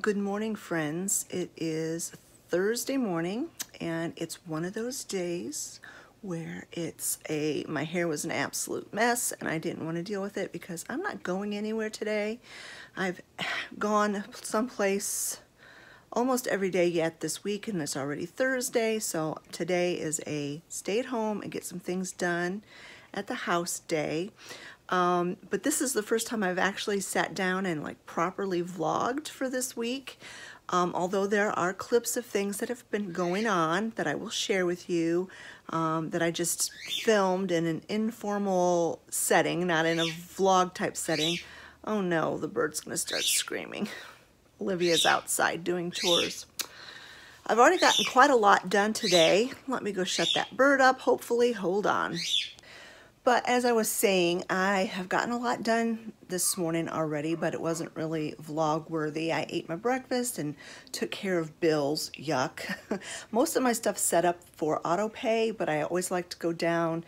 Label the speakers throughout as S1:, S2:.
S1: Good morning, friends. It is Thursday morning, and it's one of those days where my hair was an absolute mess, and I didn't want to deal with it because I'm not going anywhere today. I've gone someplace almost every day yet this week, and it's already Thursday, so today is a stay at home and get some things done at the house day. But this is the first time I've actually sat down and properly vlogged for this week. Although there are clips of things that have been going on that I will share with you, that I just filmed in an informal setting, not in a vlog type setting. Oh no, the bird's gonna start screaming. Olivia's outside doing chores. I've already gotten quite a lot done today. Let me go shut that bird up, hopefully. Hold on. But as I was saying, I have gotten a lot done this morning already, but it wasn't really vlog worthy. I ate my breakfast and took care of bills. Yuck. Most of my stuff's set up for auto pay, but I always like to go down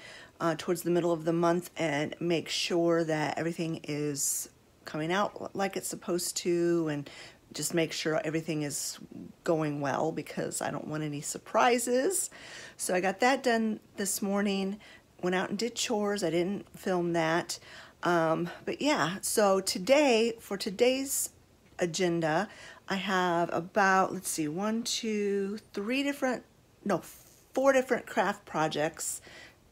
S1: towards the middle of the month and make sure that everything is coming out like it's supposed to, and just make sure everything is going well because I don't want any surprises. So I got that done this morning. Went out and did chores. I didn't film that. But yeah, so today, for today's agenda, I have about, let's see, 4 different craft projects,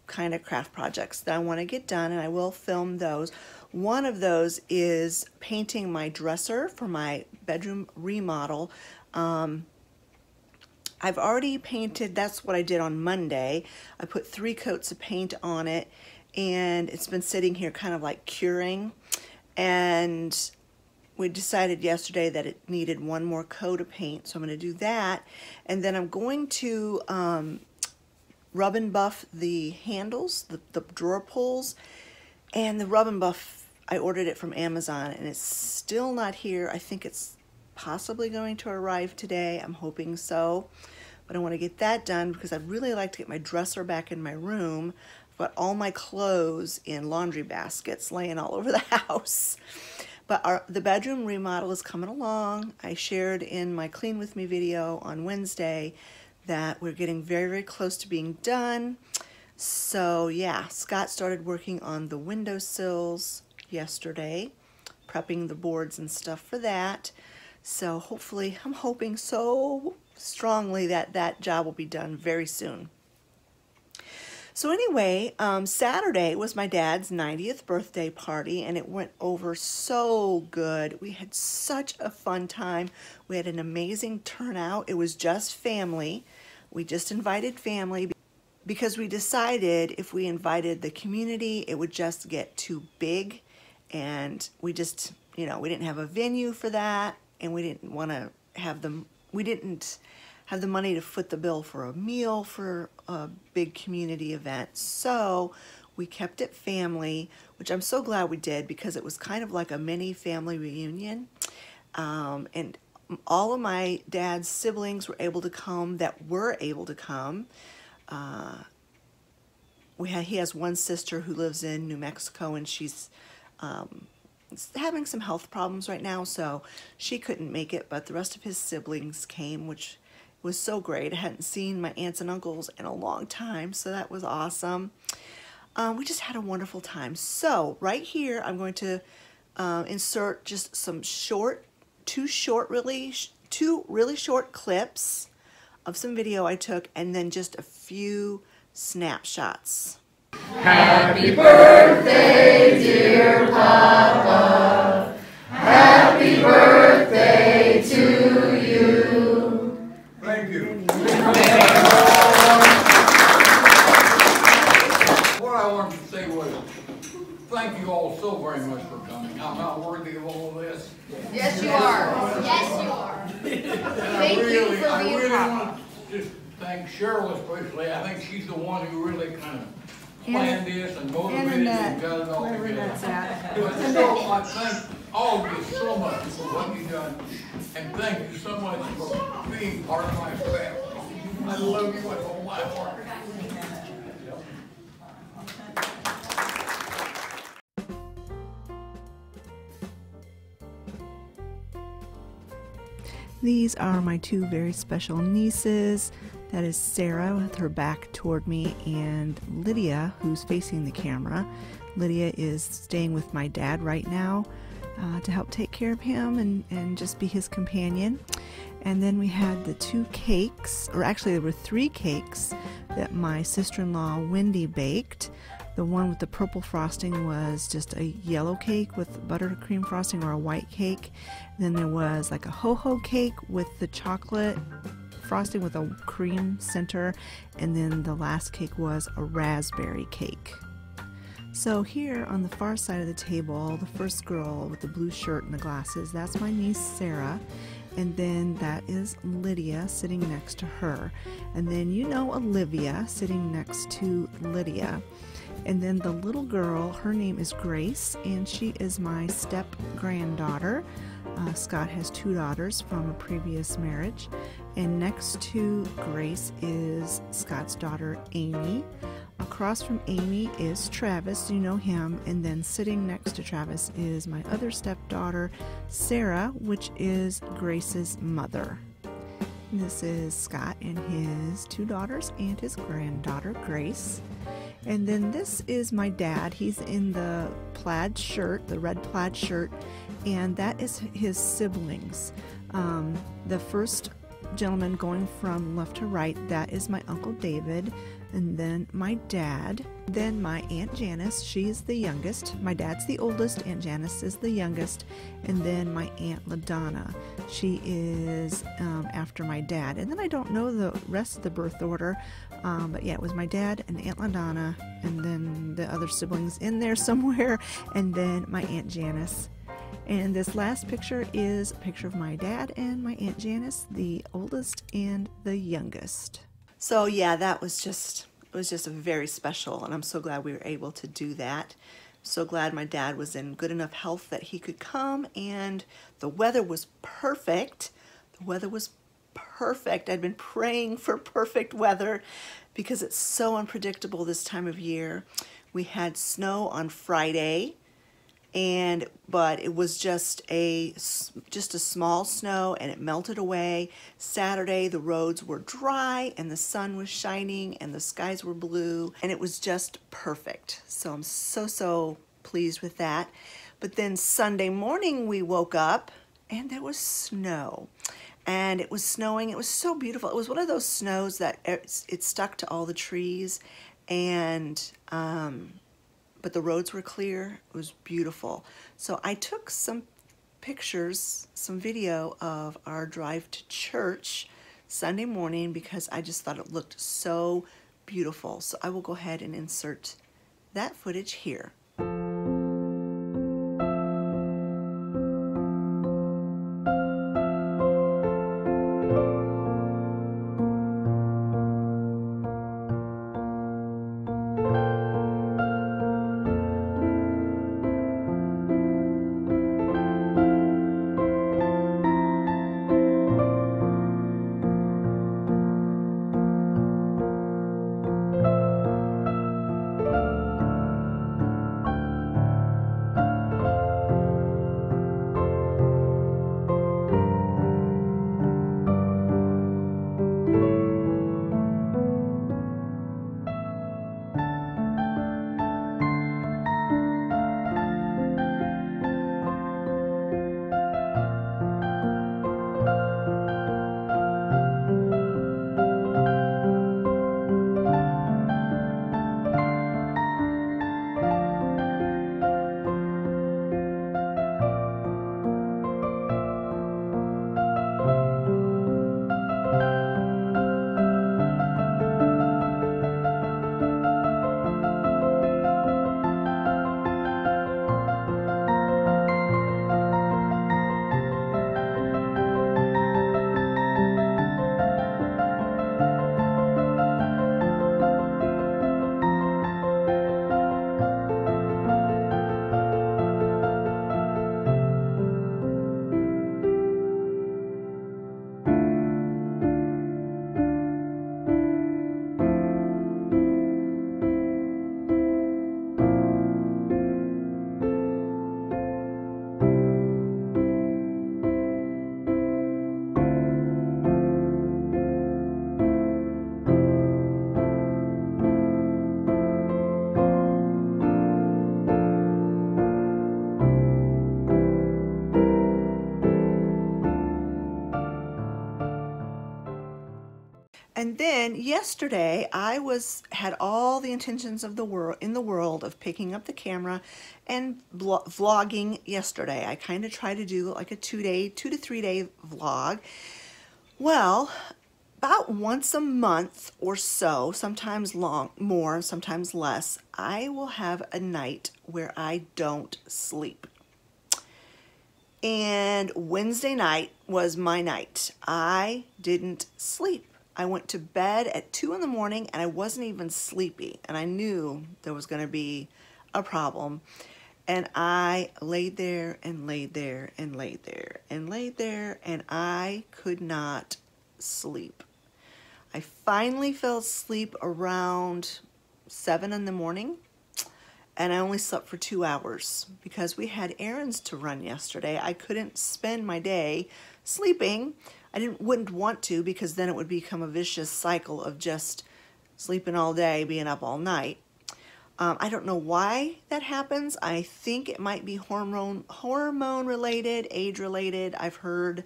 S1: kind of craft projects that I want to get done, and I will film those. One of those is painting my dresser for my bedroom remodel. I've already painted, that's what I did on Monday. I put 3 coats of paint on it, and it's been sitting here kind of like curing. And we decided yesterday that it needed 1 more coat of paint, so I'm going to do that. And then I'm going to rub and buff the handles, the drawer pulls. And the rub and buff, I ordered it from Amazon, and it's still not here. I think it's possibly going to arrive today. I'm hoping so, but I want to get that done because I'd really like to get my dresser back in my room. I've got all my clothes in laundry baskets laying all over the house. But the bedroom remodel is coming along. I shared in my Clean With Me video on Wednesday that we're getting very, very close to being done. So yeah, Scott started working on the windowsills yesterday, prepping the boards and stuff for that. So hopefully, I'm hoping so strongly that that job will be done very soon. So anyway, Saturday was my dad's 90th birthday party, and it went over so good. We had such a fun time. We had an amazing turnout. It was just family. We just invited family because we decided if we invited the community, it would just get too big, and we just, we didn't have a venue for that. And we didn't want to have we didn't have the money to foot the bill for a meal for a big community event. So we kept it family, which I'm so glad we did because it was kind of like a mini family reunion. And all of my dad's siblings were able to come He has one sister who lives in New Mexico, and she's having some health problems right now, so she couldn't make it, but the rest of his siblings came, which was so great. I hadn't seen my aunts and uncles in a long time, so that was awesome. We just had a wonderful time. So right here, I'm going to insert just some two really short clips of some video I took, and then just a few snapshots.
S2: Happy birthday, dear Papa. Happy birthday to you.
S3: Thank you. What I wanted to say was, thank you all so very much for coming. I'm not worthy of all this.
S2: Yes, you are. Yes, you are. Thank you for being
S3: I really want to just thank Cheryl especially. I think she's the one who really kind of planned this and motivated and got it all together. But still, I thank all of you so much for what you've done, and thank you so much for being part of my family. I love you with all my heart.
S1: These are my two very special nieces. That is Sarah with her back toward me, and Lydia, who's facing the camera. Lydia is staying with my dad right now to help take care of him and just be his companion. And then we had the two cakes, or actually there were three cakes that my sister-in-law Wendy baked. The one with the purple frosting was just a yellow cake with buttercream frosting, or a white cake. Then there was like a ho-ho cake with the chocolate frosting with a cream center, and then the last cake was a raspberry cake. So here on the far side of the table, the first girl with the blue shirt and the glasses, that's my niece Sarah. And then that is Lydia sitting next to her. And then you know Olivia sitting next to Lydia. And then the little girl, her name is Grace, and she is my step-granddaughter. Scott has two daughters from a previous marriage. And next to Grace is Scott's daughter, Amy. Across from Amy is Travis, you know him, and then sitting next to Travis is my other stepdaughter, Sarah, which is Grace's mother. This is Scott and his two daughters and his granddaughter, Grace. And then this is my dad. He's in the plaid shirt, the red plaid shirt, and that is his siblings. The first gentleman going from left to right, that is my Uncle David, and then my dad, then my Aunt Janice, she's the youngest. My dad's the oldest, Aunt Janice is the youngest, and then my Aunt LaDonna, she is after my dad. And then I don't know the rest of the birth order, but yeah, it was my dad and Aunt LaDonna, and then the other siblings in there somewhere, and then my Aunt Janice. And this last picture is a picture of my dad and my Aunt Janice, the oldest and the youngest. So yeah, it was just a very special, and I'm so glad we were able to do that. So glad my dad was in good enough health that he could come, and the weather was perfect. The weather was perfect. I'd been praying for perfect weather because it's so unpredictable this time of year. We had snow on Friday, but it was just a small snow, and it melted away. Saturday the roads were dry and the sun was shining and the skies were blue, and it was just perfect. So I'm so pleased with that. But then Sunday morning we woke up and there was snow, and it was snowing. It was so beautiful. It was one of those snows that it stuck to all the trees, and but the roads were clear. It was beautiful. So I took some pictures, some video of our drive to church Sunday morning because I just thought it looked so beautiful. So I will go ahead and insert that footage here. And yesterday I had all the intentions of the world of picking up the camera and vlogging yesterday. I kind of try to do like a 2 to 3 day vlog. Well, about once a month or so, sometimes more, sometimes less, I will have a night where I don't sleep. And Wednesday night was my night. I didn't sleep. I went to bed at 2 in the morning and I wasn't even sleepy. And I knew there was going to be a problem. And I laid there and laid there and laid there and laid there and I could not sleep. I finally fell asleep around 7 in the morning. And I only slept for 2 hours because we had errands to run yesterday. I couldn't spend my day sleeping. I wouldn't want to, because then it would become a vicious cycle of just sleeping all day, being up all night. I don't know why that happens. I think it might be hormone related, age related. I've heard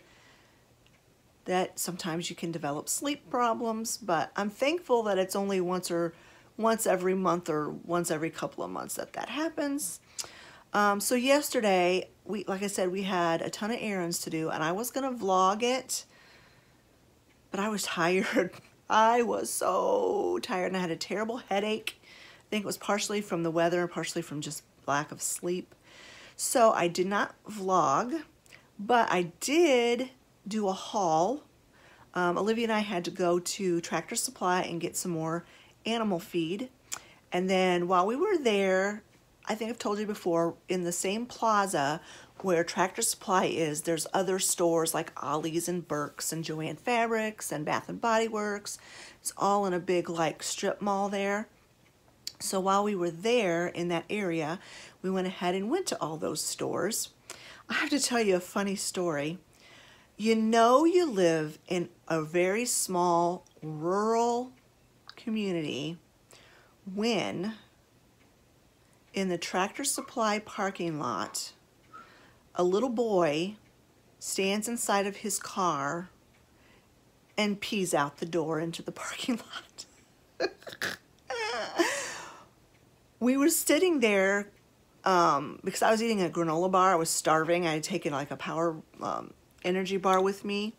S1: that sometimes you can develop sleep problems, but I'm thankful that it's only once every month or once every couple of months that happens. So yesterday, like I said, we had a ton of errands to do, and I was gonna vlog it, but I was tired. I was so tired, and I had a terrible headache. I think it was partially from the weather and partially from just lack of sleep. So I did not vlog, but I did do a haul. Olivia and I had to go to Tractor Supply and get some more animal feed. And then while we were there, I think I've told you before, in the same plaza where Tractor Supply is, there's other stores like Ollie's and Burke's and Joann Fabrics and Bath and Body Works. It's all in a big like strip mall there. So while we were there in that area, we went ahead and went to all those stores. I have to tell you a funny story. You know, you live in a very small rural community when in the Tractor Supply parking lot, a little boy stands inside of his car and pees out the door into the parking lot. We were sitting there because I was eating a granola bar. I was starving. I had taken like a power energy bar with me,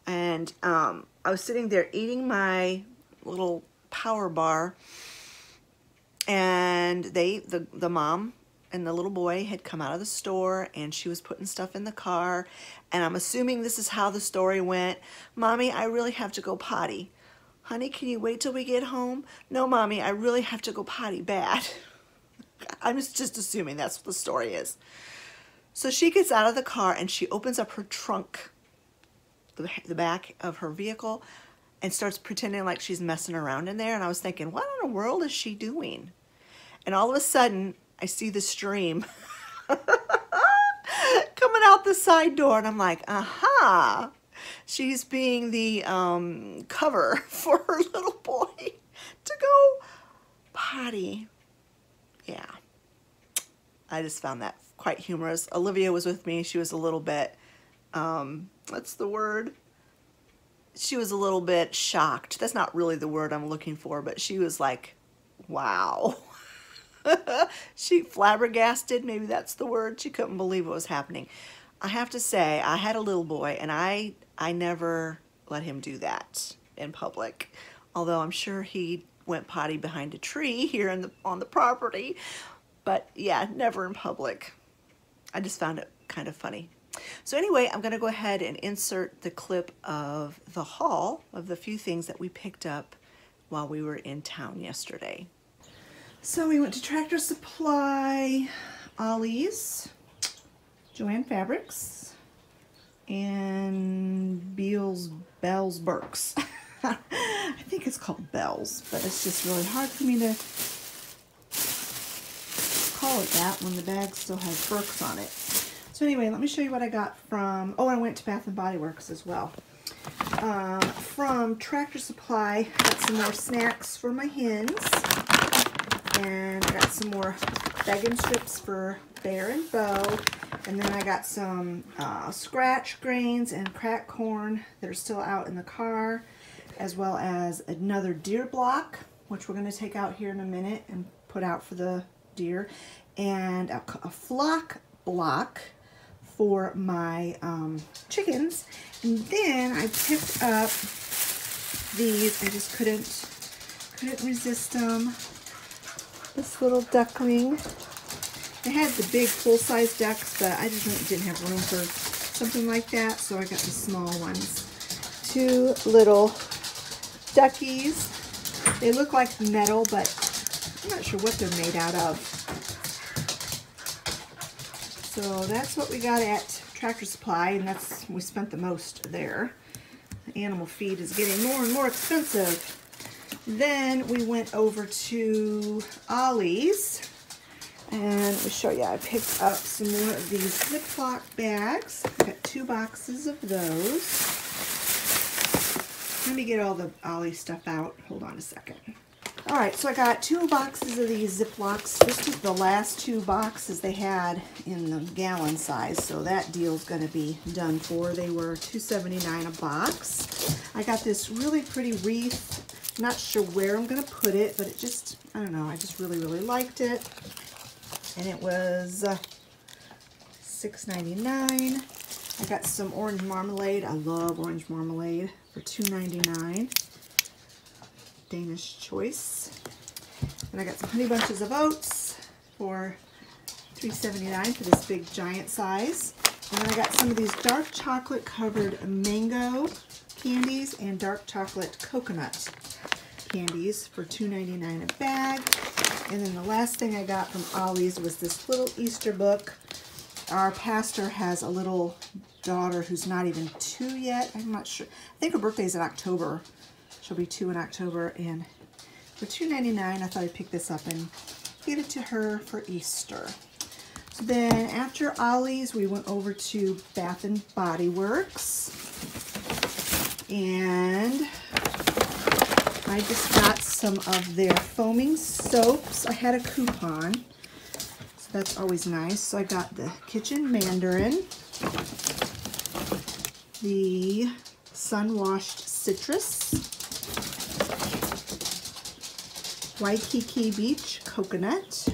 S1: and I was sitting there eating my little power bar, and the mom and the little boy had come out of the store, and she was putting stuff in the car, and I'm assuming this is how the story went. Mommy, I really have to go potty. Honey, can you wait till we get home? No, Mommy, I really have to go potty bad. I'm just assuming that's what the story is. So she gets out of the car and she opens up her trunk, the back of her vehicle, and starts pretending like she's messing around in there. And I was thinking, what in the world is she doing? And all of a sudden, I see the stream coming out the side door, and I'm like, aha! She's being the cover for her little boy to go potty. Yeah, I just found that quite humorous. Olivia was with me. She was a little bit, what's the word? She was a little bit shocked. That's not really the word I'm looking for, but she was like, wow. She flabbergasted, maybe that's the word. She couldn't believe what was happening. I have to say, I had a little boy, and I never let him do that in public. Although I'm sure he went potty behind a tree here on the property. But yeah, never in public. I just found it kind of funny. So anyway, I'm going to go ahead and insert the clip of the haul of the few things that we picked up while we were in town yesterday. So we went to Tractor Supply, Ollie's, Joann Fabrics, and Bell's Burke's. I think it's called Bell's, but it's just really hard for me to call it that when the bag still has Burke's on it. So anyway, let me show you what I got from, oh, I went to Bath and Body Works as well. From Tractor Supply, I got some more snacks for my hens. And I got some more begging strips for Bear and Bo. And then I got some scratch grains and cracked corn that are still out in the car. as well as another deer block, which we're going to take out here in a minute and put out for the deer, and a flock block for my chickens. And then I picked up these. I just couldn't resist them. This little duckling. I had the big full-size ducks, but I just didn't have room for something like that, so I got the small ones. 2 little duckies. They look like metal, but I'm not sure what they're made out of. So that's what we got at Tractor Supply, and we spent the most there. The animal feed is getting more and more expensive. Then we went over to Ollie's, and we'll show you. I picked up some more of these Ziploc bags. I got 2 boxes of those. Let me get all the Ollie stuff out. Hold on a second. All right, so I got 2 boxes of these Ziplocs. This was the last 2 boxes they had in the gallon size, so that deal's going to be done for. They were $2.79 a box. I got this really pretty wreath. I'm not sure where I'm going to put it, but it just, I don't know, I just really, really liked it. And it was $6.99. I got some orange marmalade. I love orange marmalade for $2.99. Danish choice. And I got some honey bunches of oats for $3.79 for this big giant size. And then I got some of these dark chocolate covered mango candies and dark chocolate coconut candies for $2.99 a bag. And then the last thing I got from Ollie's was this little Easter book. Our pastor has a little daughter who's not even 2 yet. I'm not sure. I think her birthday's in October. She'll be 2 in October. And for $2.99, I thought I'd pick this up and give it to her for Easter. So then after Ollie's, we went over to Bath and Body Works. And I just got some of their foaming soaps. I had a coupon, so that's always nice. So I got the Kitchen Mandarin, the Sun-Washed Citrus, Waikiki Beach Coconut,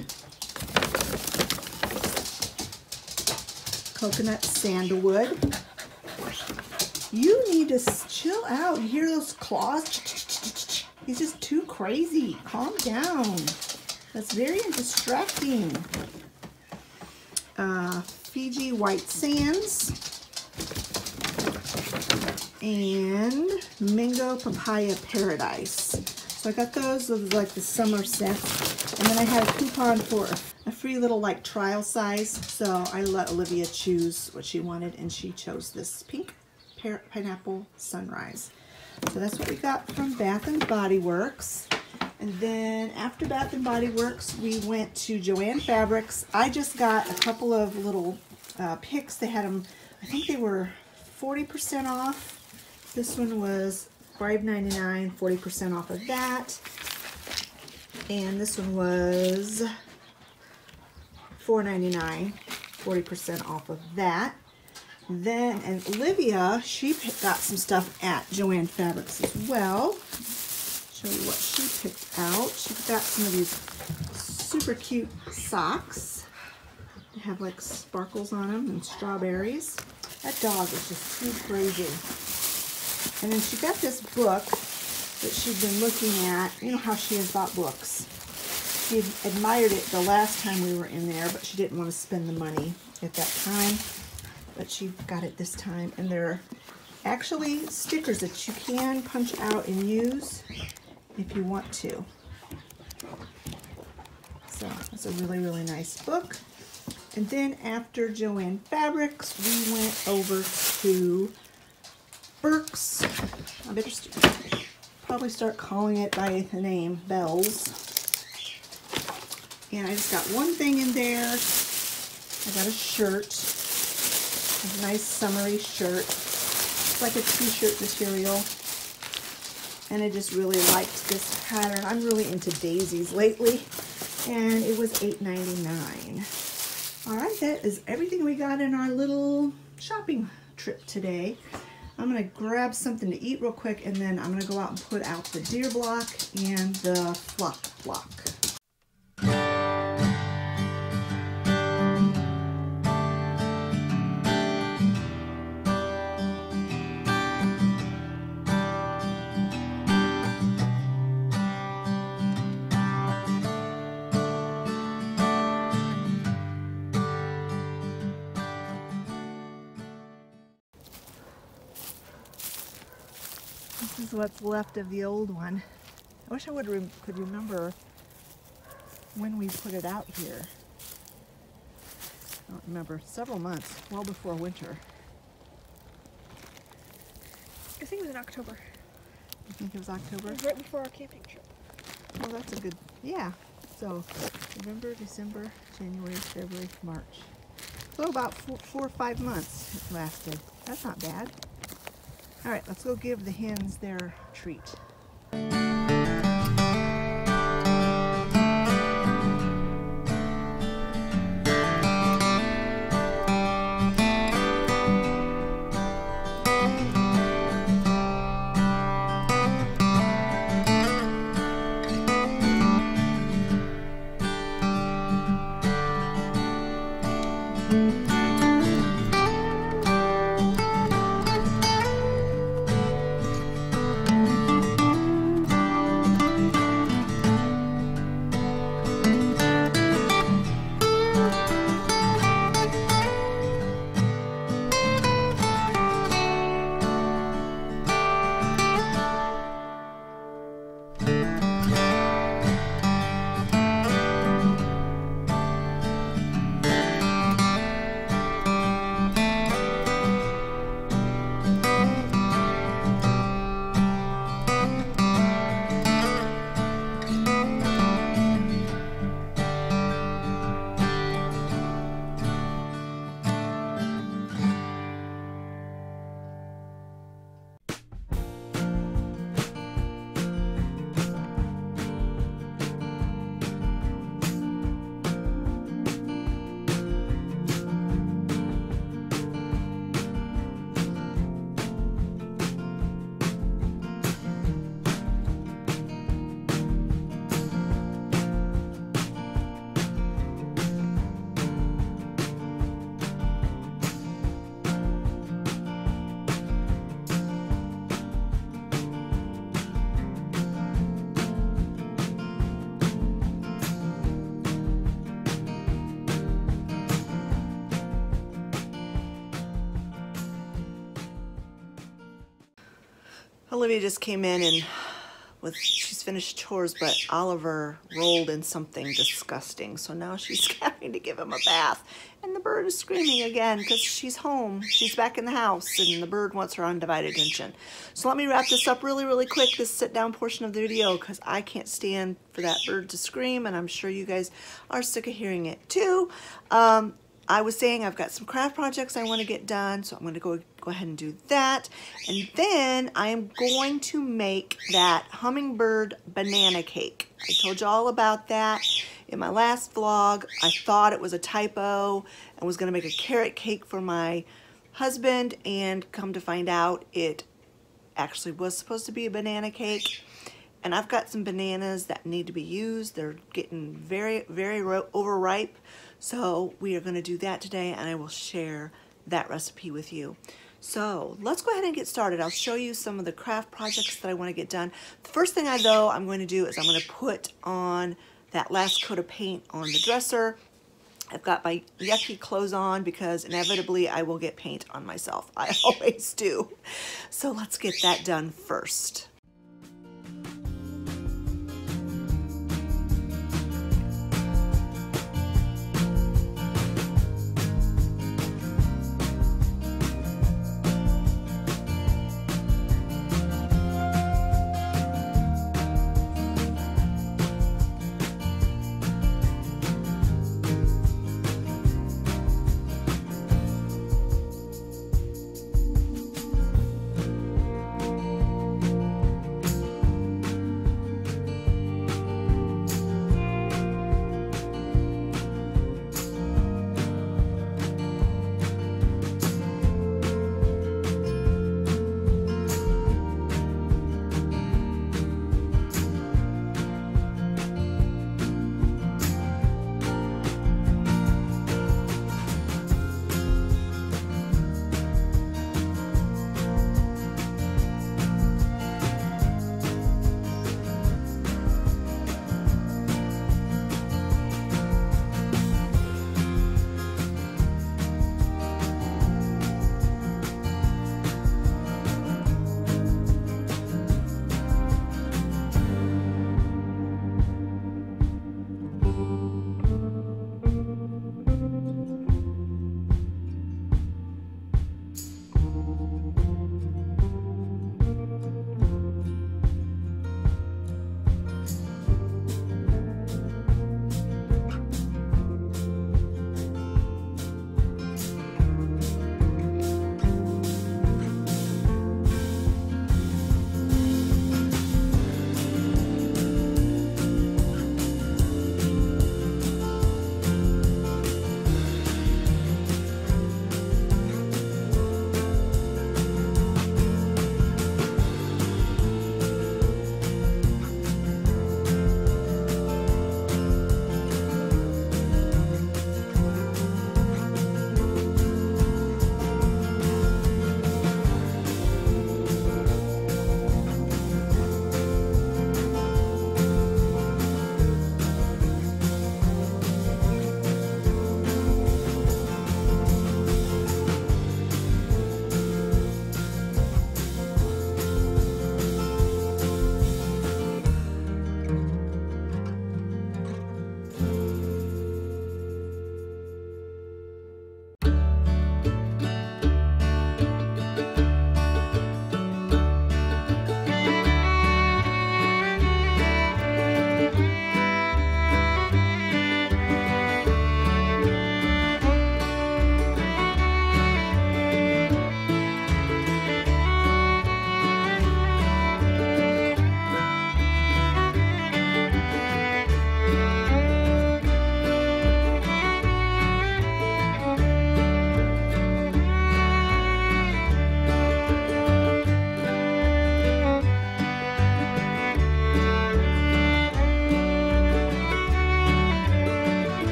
S1: Coconut Sandalwood. You need to chill out. You hear those claws? He's just too crazy. Calm down. That's very distracting. Fiji White Sands. And Mango Papaya Paradise. So I got those like the summer scent. And then I had a coupon for a free little like trial size. So I let Olivia choose what she wanted, and she chose this pink pineapple sunrise. So that's what we got from Bath and Body Works. And then after Bath and Body Works, we went to Joann Fabrics. I just got a couple of little picks. They had them, I think they were 40% off. This one was $5.99, 40% off of that. And this one was $4.99, 40% off of that. Then, and Olivia, she got some stuff at Joann Fabrics as well. Show you what she picked out. She got some of these super cute socks. They have like sparkles on them and strawberries. That dog is just too crazy. And then she got this book that she'd been looking at. You know how she is about books. She admired it the last time we were in there, but she didn't want to spend the money at that time. But she got it this time, and they're actually stickers that you can punch out and use if you want to. So it's a really, really nice book. And then after Joann Fabrics, we went over to Burke's. I better probably start calling it by the name Bells. And I just got one thing in there. I got a shirt. A nice summery shirt. It's like a t-shirt material. And I just really liked this pattern. I'm really into daisies lately. And it was $8.99. Alright, that is everything we got in our little shopping trip today. I'm gonna grab something to eat real quick, and then I'm gonna go out and put out the deer block and the flock block. This is what's left of the old one. I wish I could remember when we put it out here. I don't remember. Several months, well before winter.
S2: I think it was in October.
S1: You think it was October?
S2: It was right before our camping trip.
S1: Well, that's a good, yeah. So November, December, January, February, March. So about 4 or 5 months it lasted. That's not bad. All right, let's go give the hens their treat. Olivia just came in and she's finished chores, but Oliver rolled in something disgusting. So now she's having to give him a bath. And the bird is screaming again because she's home. She's back in the house and the bird wants her undivided attention. So let me wrap this up really, really quick, this sit down portion of the video, because I can't stand for that bird to scream, and I'm sure you guys are sick of hearing it too. I was saying I've got some craft projects I want to get done, so I'm going to go ahead and do that. And then I am going to make that hummingbird banana cake. I told you all about that in my last vlog. I thought it was a typo and was going to make a carrot cake for my husband, and come to find out it actually was supposed to be a banana cake. And I've got some bananas that need to be used. They're getting very, very overripe. So we are going to do that today, and I will share that recipe with you. So let's go ahead and get started. I'll show you some of the craft projects that I want to get done. The first thing I'm going to do is I'm going to put on that last coat of paint on the dresser. I've got my yucky clothes on because inevitably I will get paint on myself. I always do. So let's get that done first.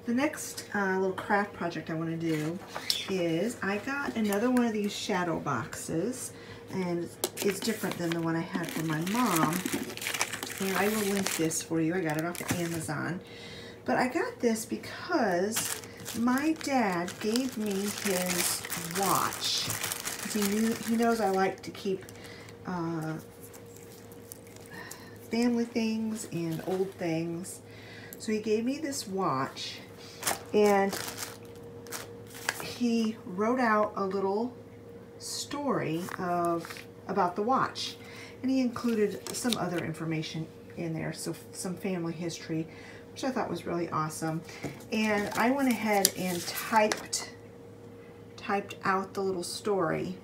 S1: The next little craft project I want to do is I got another one of these shadow boxes, and it's different than the one I had for my mom. And I will link this for you. I got it off of Amazon. But I got this because my dad gave me his watch. He knows I like to keep family things and old things. So he gave me this watch, and he wrote out a little story about the watch. And he included some other information in there, so some family history, which I thought was really awesome. And I went ahead and typed out the little story.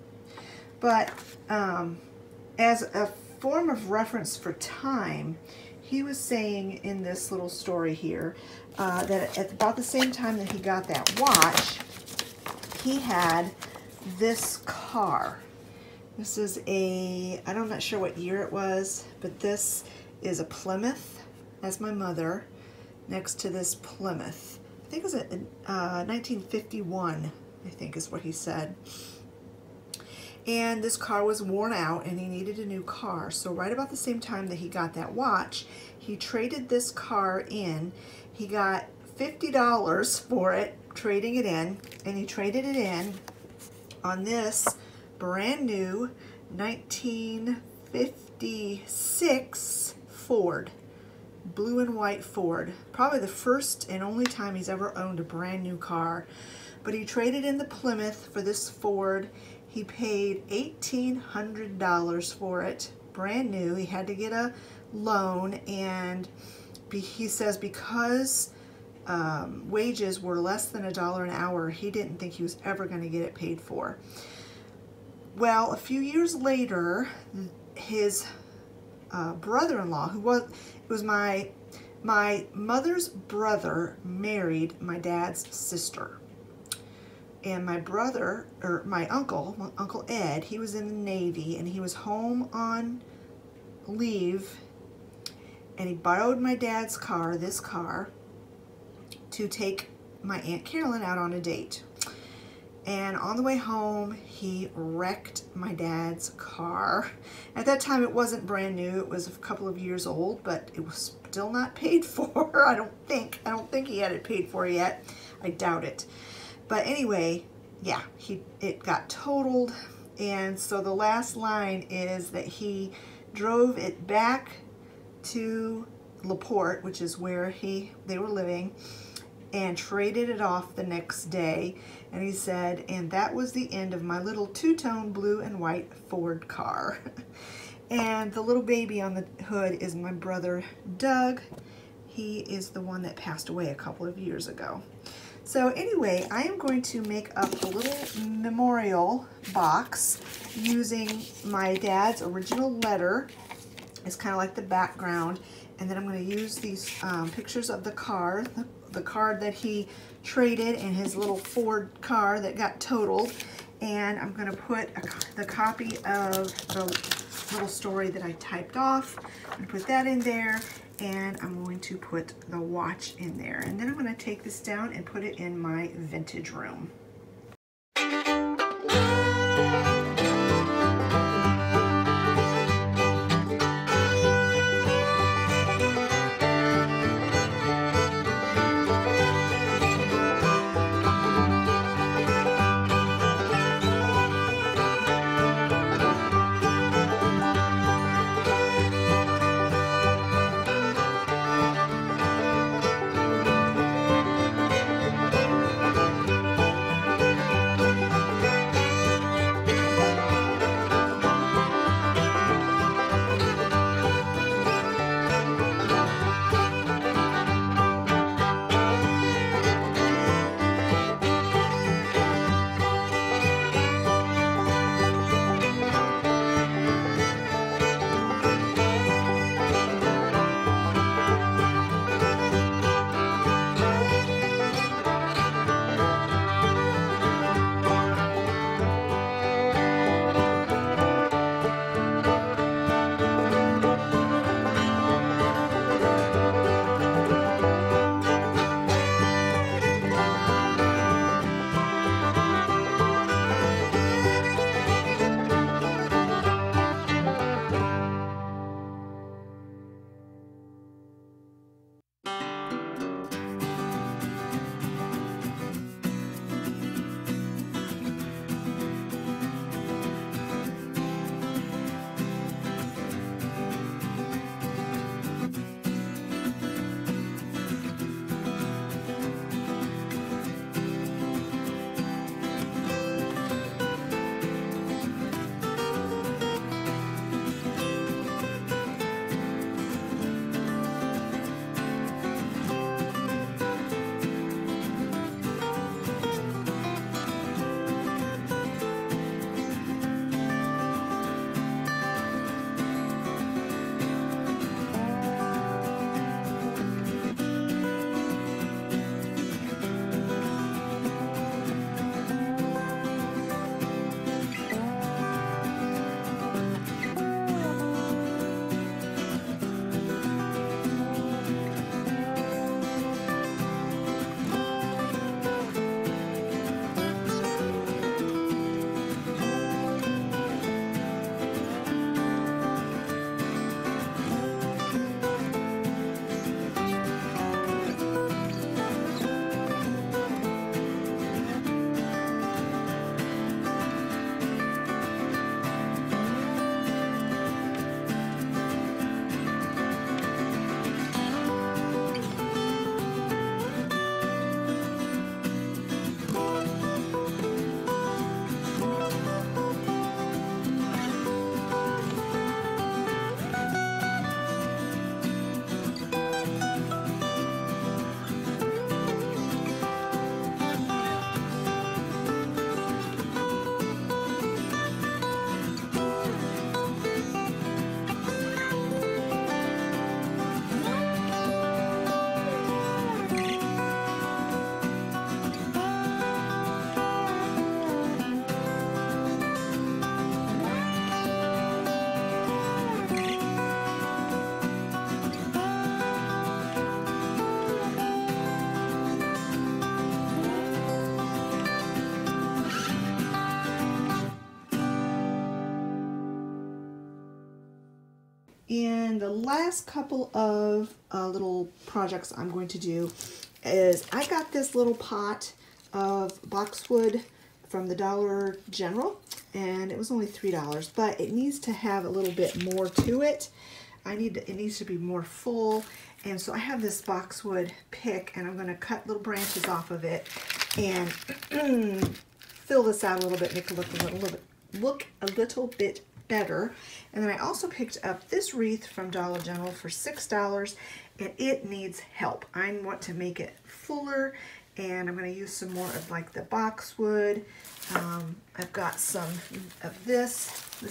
S1: But as a form of reference for time, he was saying in this little story here that at about the same time that he got that watch, he had this car. This is I'm not sure what year it was, but this is a Plymouth. That's my mother, next to this Plymouth. I think it was 1951, I think is what he said. And this car was worn out and he needed a new car. So right about the same time that he got that watch, he traded this car in. He got $50 for it, trading it in, and he traded it in on this brand new 1956 Ford, blue and white Ford. Probably the first and only time he's ever owned a brand new car. But he traded in the Plymouth for this Ford. He paid $1,800 for it, brand new. He had to get a loan, and he says because wages were less than $1 an hour, he didn't think he was ever going to get it paid for. Well, a few years later, his brother-in-law, it was my mother's brother, married my dad's sister. And my brother, or my Uncle Ed, he was in the Navy, and he was home on leave, and he borrowed my dad's car, this car, to take my Aunt Carolyn out on a date. And on the way home, he wrecked my dad's car. At that time, it wasn't brand new. It was a couple of years old, but it was still not paid for. I don't think he had it paid for yet. I doubt it. But anyway, yeah, it got totaled. And so the last line is that he drove it back to LaPorte, which is where they were living, and traded it off the next day. And he said, and that was the end of my little two-tone blue and white Ford car. And the little baby on the hood is my brother Doug. He is the one that passed away a couple of years ago. So anyway, I am going to make up a little memorial box using my dad's original letter. It's kind of like the background. And then I'm going to use these pictures of the car, the car that he traded, and his little Ford car that got totaled. And I'm going to put the copy of the little story that I typed off. I'm going to put that in there, and I'm going to put the watch in there. And then I'm going to take this down and put it in my vintage room. And the last couple of little projects I'm going to do is I got this little pot of boxwood from the Dollar General, and it was only $3, but it needs to have a little bit more to it. It needs to be more full, and so I have this boxwood pick, and I'm going to cut little branches off of it and fill this out a little bit, make it look a little bit better. And then I also picked up this wreath from Dollar General for $6, and it needs help. I want to make it fuller, and I'm going to use some more of like the boxwood. I've got some of this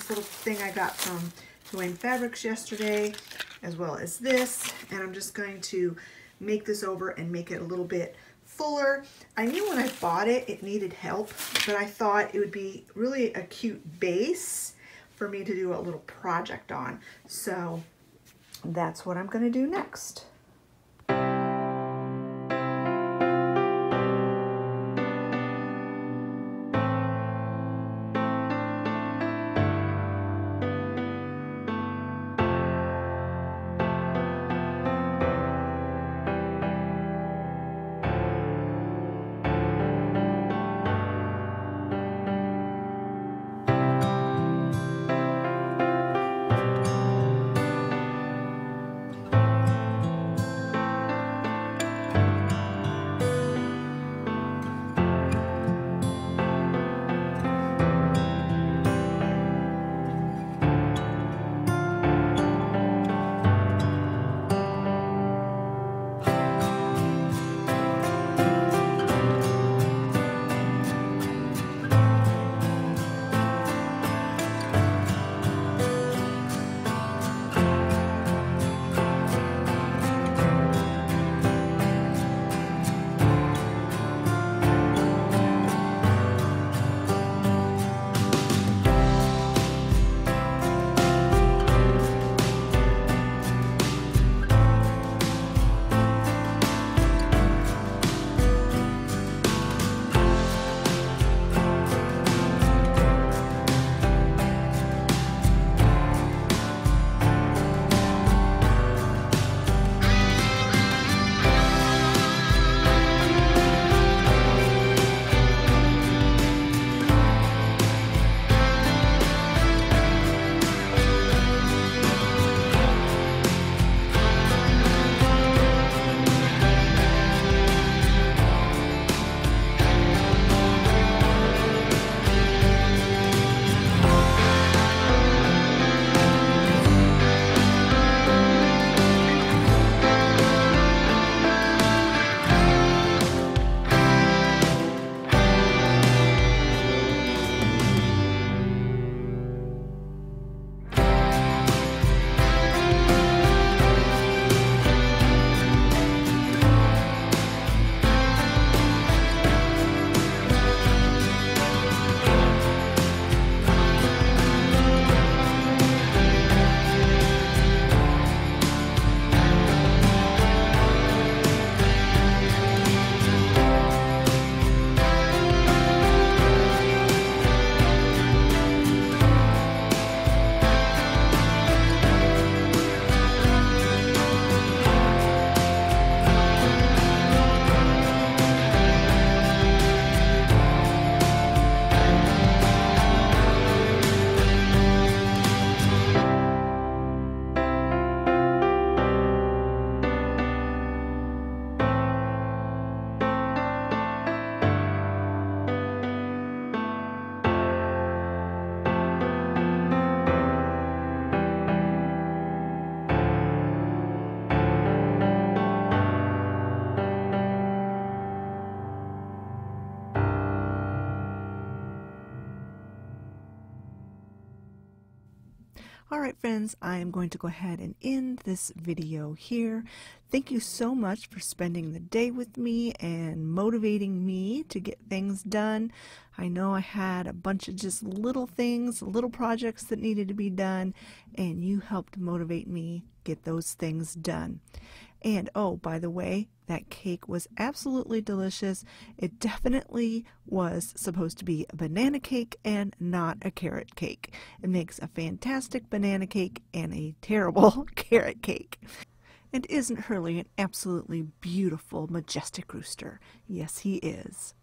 S1: little thing I got from Dwayne Fabrics yesterday, as well as this, and I'm just going to make this over and make it a little bit fuller. I knew when I bought it, it needed help, but I thought it would be really a cute base for me to do a little project on. So that's what I'm going to do next. Alright friends, I am going to go ahead and end this video here. Thank you so much for spending the day with me and motivating me to get things done. I know I had a bunch of just little things, little projects that needed to be done, and you helped motivate me get those things done. And oh, by the way, That cake was absolutely delicious. It definitely was supposed to be a banana cake and not a carrot cake. It makes a fantastic banana cake and a terrible carrot cake. And isn't Hurley an absolutely beautiful, majestic rooster? Yes, he is.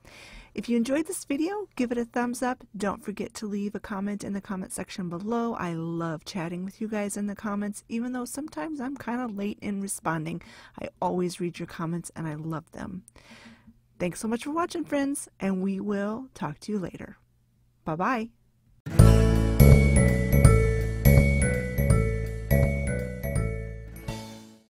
S1: If you enjoyed this video, give it a thumbs up. Don't forget to leave a comment in the comment section below. I love chatting with you guys in the comments, even though sometimes I'm kind of late in responding. I always read your comments and I love them. Thanks so much for watching, friends, and we will talk to you later. Bye-bye.